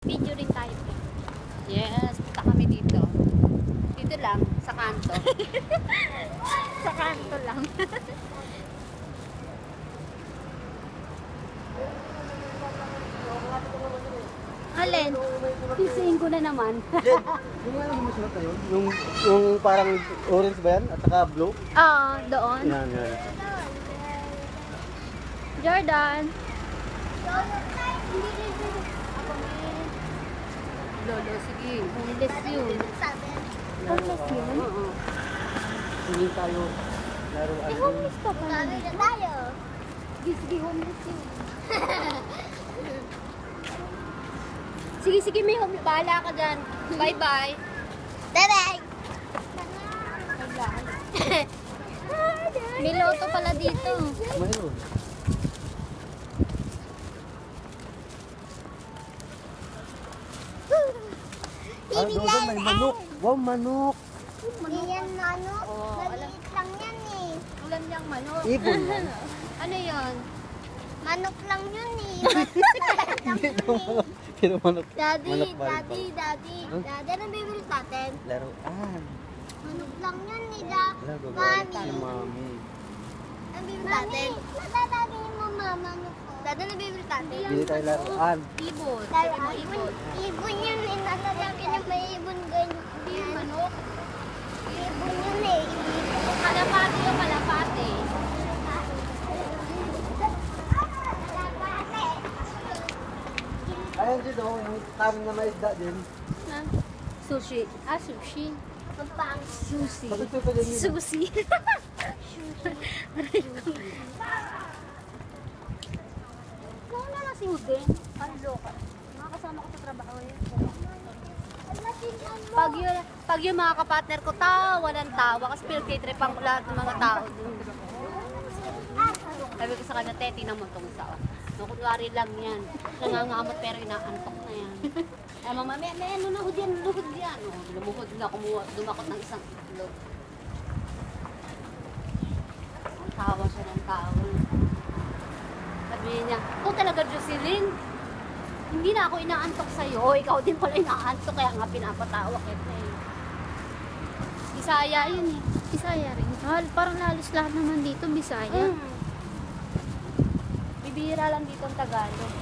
Video rin tayo. Yes, punta kami dito. Dito lang, sa kanto. Sa kanto lang. Alin? Pisiin ko na naman. Jen, yung ano mo sulat na yun? Yung parang orange ba yan? At saka blue? Oo, doon. Yan, yan. Jordan. Lolo, sige. Homeless yun. Homeless yun? Oo. Hindi tayo laruan. Eh, homeless pa pa. tayo. Sige, homeless yun. Sige, sige, may homeless. Bahala ka dyan. Bye-bye. Bye-bye. May loto pala dito. Mayroon. Doon may manok. Wow, manok. Yan ano? Oo, Maliit lang yan eh. Ulan niyang manok. Ibon yan. Ano yun? Manok lang yun eh. Pero manok. Daddy, Manok ba? daddy, daddy. Huh? Daddy, anong bibili natin? Laruan. Manok lang yun eh. Da. Laruan Mami. si mami. Anong bibili natin? Natatabi mo mama mo ko. Daddy, anong bibili natin? Bili tayo laruan. Ibon. Dahil Sabi mo ibon. ibon yun eh. Nalalaki na may ibon ganyan. Hindi manok. Ibon yun eh. Kalapati yung kalapati. Ayan dito, yung kami na may isda din. Sushi. Ah, sushi. Magpang. Sushi. Patutoy pa din yun. Susi. Kung na lang si Udin. Ano loka? Makakasama ko sa trabaho yan. Pag yung mga kapatner ko, tawa ng tawa. Kasi pinagtitripan ko lahat ng mga tao dun. Sabi ko sa kanya, Teti naman itong sawa. No, kunwari lang yan. Nangangamot pero inaantok na yan. Ay, mama, may ano na hud yan, luhod yan. Oh, lumuhod na, dumakot ng isang itlog. Tawa siya ng tawa. Sabihin niya, kung talaga Jocelyn, hindi na ako inaantok sa'yo. O, ikaw din pala inaantok, kaya nga pinapatawa kita eh. Bisaya yun eh. Bisaya rin. Parang halos lahat naman dito, Bisaya. Bibihira lang dito ang Tagalog.